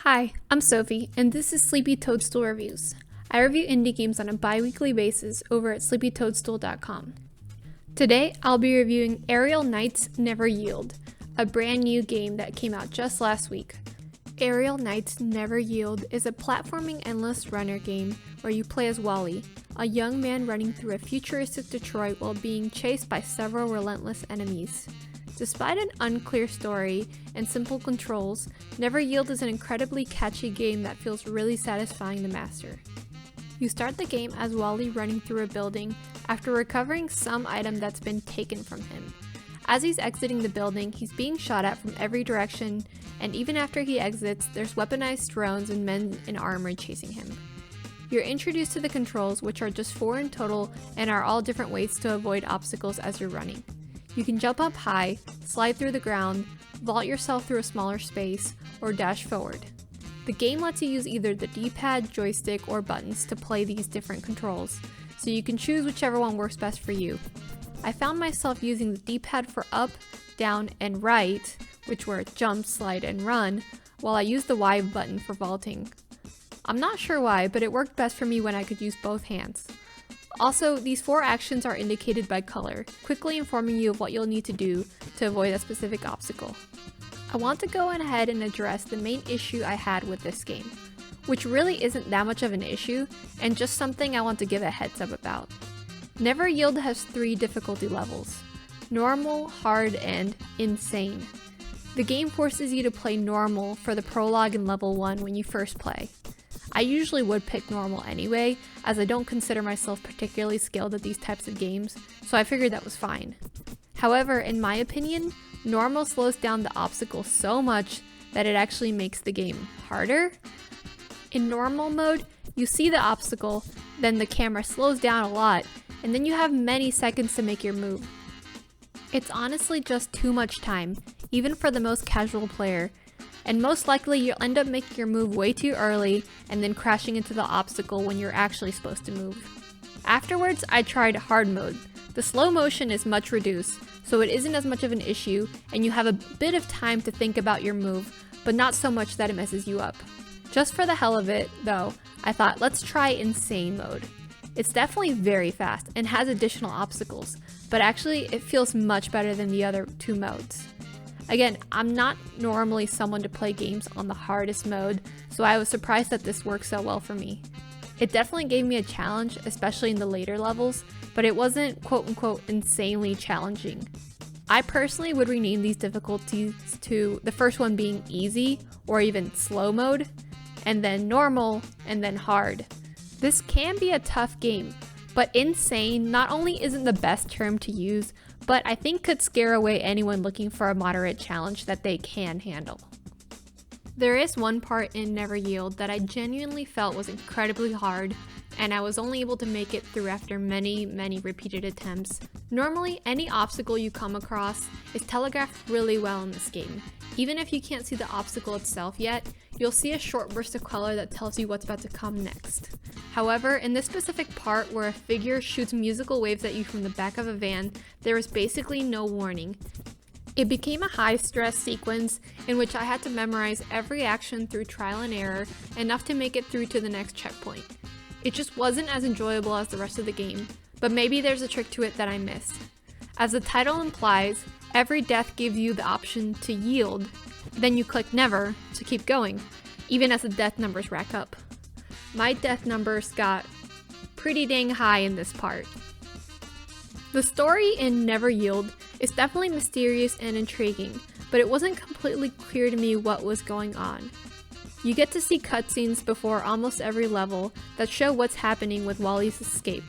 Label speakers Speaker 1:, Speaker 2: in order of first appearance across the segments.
Speaker 1: Hi, I'm Sophie, and this is Sleepy Toadstool Reviews. I review indie games on a bi-weekly basis over at sleepytoadstool.com. Today, I'll be reviewing Aerial Knights Never Yield, a brand new game that came out just last week. Aerial Knights Never Yield is a platforming endless runner game where you play as Wally, a young man running through a futuristic Detroit while being chased by several relentless enemies. Despite an unclear story and simple controls, Never Yield is an incredibly catchy game that feels really satisfying to master. You start the game as Wally running through a building after recovering some item that's been taken from him. As he's exiting the building, he's being shot at from every direction, and even after he exits, there's weaponized drones and men in armor chasing him. You're introduced to the controls, which are just 4 in total and are all different ways to avoid obstacles as you're running. You can jump up high, slide through the ground, vault yourself through a smaller space, or dash forward. The game lets you use either the D-pad, joystick, or buttons to play these different controls, so you can choose whichever one works best for you. I found myself using the D-pad for up, down, and right, which were jump, slide, and run, while I used the Y button for vaulting. I'm not sure why, but it worked best for me when I could use both hands. Also, these 4 actions are indicated by color, quickly informing you of what you'll need to do to avoid a specific obstacle. I want to go ahead and address the main issue I had with this game, which really isn't that much of an issue, and just something I want to give a heads up about. Never Yield has 3 difficulty levels: normal, hard, and insane. The game forces you to play normal for the prologue and level 1 when you first play. I usually would pick normal anyway, as I don't consider myself particularly skilled at these types of games, so I figured that was fine. However, in my opinion, normal slows down the obstacle so much that it actually makes the game harder. In normal mode, you see the obstacle, then the camera slows down a lot, and then you have many seconds to make your move. It's honestly just too much time, even for the most casual player, and most likely you'll end up making your move way too early and then crashing into the obstacle when you're actually supposed to move. Afterwards, I tried hard mode. The slow motion is much reduced, so it isn't as much of an issue, and you have a bit of time to think about your move, but not so much that it messes you up. Just for the hell of it, though, I thought let's try insane mode. It's definitely very fast and has additional obstacles, but actually it feels much better than the other 2 modes. Again, I'm not normally someone to play games on the hardest mode, so I was surprised that this works so well for me. It definitely gave me a challenge, especially in the later levels, but it wasn't quote-unquote insanely challenging. I personally would rename these difficulties to the first one being easy, or even slow mode, and then normal, and then hard. This can be a tough game, but insane not only isn't the best term to use, but I think could scare away anyone looking for a moderate challenge that they can handle. There is one part in Never Yield that I genuinely felt was incredibly hard, and I was only able to make it through after many repeated attempts. Normally, any obstacle you come across is telegraphed really well in this game. Even if you can't see the obstacle itself yet, you'll see a short burst of color that tells you what's about to come next. However, in this specific part where a figure shoots musical waves at you from the back of a van, there is basically no warning. It became a high-stress sequence in which I had to memorize every action through trial and error, enough to make it through to the next checkpoint. It just wasn't as enjoyable as the rest of the game, but maybe there's a trick to it that I missed. As the title implies, every death gives you the option to yield, then you click never to keep going, even as the death numbers rack up. My death numbers got pretty dang high in this part. The story in Never Yield is definitely mysterious and intriguing, but it wasn't completely clear to me what was going on. You get to see cutscenes before almost every level that show what's happening with Wally's escape.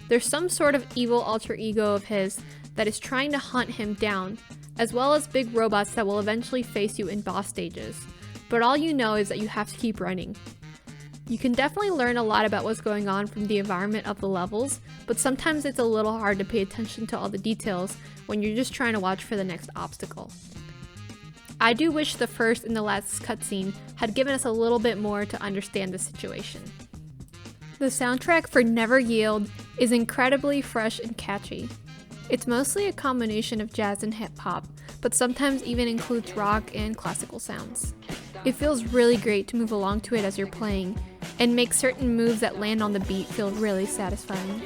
Speaker 1: There's some sort of evil alter ego of his that is trying to hunt him down, as well as big robots that will eventually face you in boss stages. But all you know is that you have to keep running. You can definitely learn a lot about what's going on from the environment of the levels, but sometimes it's a little hard to pay attention to all the details when you're just trying to watch for the next obstacle. I do wish the first and the last cutscene had given us a little bit more to understand the situation. The soundtrack for Never Yield is incredibly fresh and catchy. It's mostly a combination of jazz and hip hop, but sometimes even includes rock and classical sounds. It feels really great to move along to it as you're playing, and make certain moves that land on the beat feel really satisfying.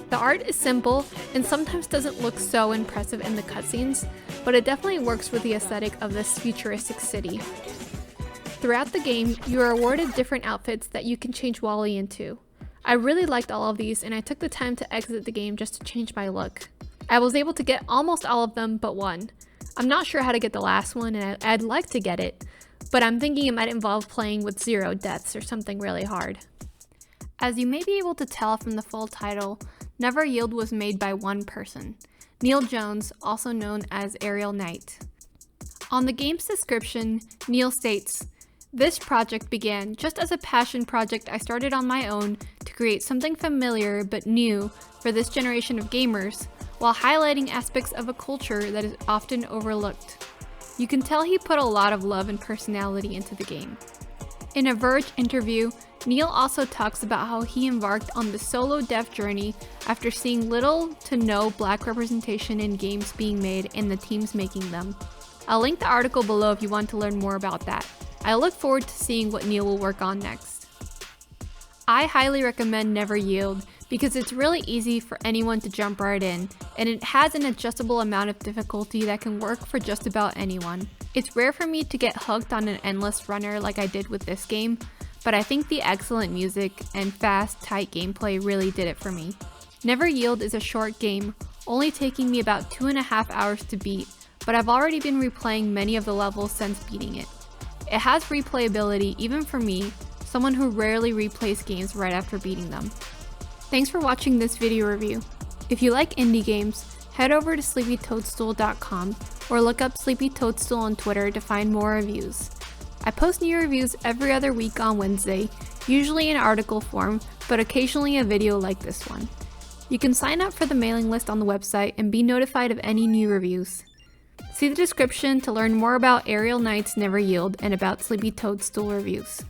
Speaker 1: The art is simple and sometimes doesn't look so impressive in the cutscenes, but it definitely works with the aesthetic of this futuristic city. Throughout the game, you are awarded different outfits that you can change Wally into. I really liked all of these and I took the time to exit the game just to change my look. I was able to get almost all of them but one. I'm not sure how to get the last one and I'd like to get it, but I'm thinking it might involve playing with 0 deaths or something really hard. As you may be able to tell from the full title, Never Yield was made by one person, Neil Jones, also known as Aerial Knight. On the game's description, Neil states, "This project began just as a passion project I started on my own to create something familiar but new for this generation of gamers, while highlighting aspects of a culture that is often overlooked." You can tell he put a lot of love and personality into the game. In a Verge interview, Neil also talks about how he embarked on the solo dev journey after seeing little to no Black representation in games being made and the teams making them. I'll link the article below if you want to learn more about that. I look forward to seeing what Neil will work on next. I highly recommend Never Yield because it's really easy for anyone to jump right in, and it has an adjustable amount of difficulty that can work for just about anyone. It's rare for me to get hooked on an endless runner like I did with this game, but I think the excellent music and fast, tight gameplay really did it for me. Never Yield is a short game, only taking me about 2.5 hours to beat, but I've already been replaying many of the levels since beating it. It has replayability even for me, someone who rarely replays games right after beating them. Thanks for watching this video review. If you like indie games, head over to sleepytoadstool.com or look up Sleepy Toadstool on Twitter to find more reviews. I post new reviews every other week on Wednesday, usually in article form, but occasionally a video like this one. You can sign up for the mailing list on the website and be notified of any new reviews. See the description to learn more about Aerial Knight's Never Yield and about Sleepy Toadstool reviews.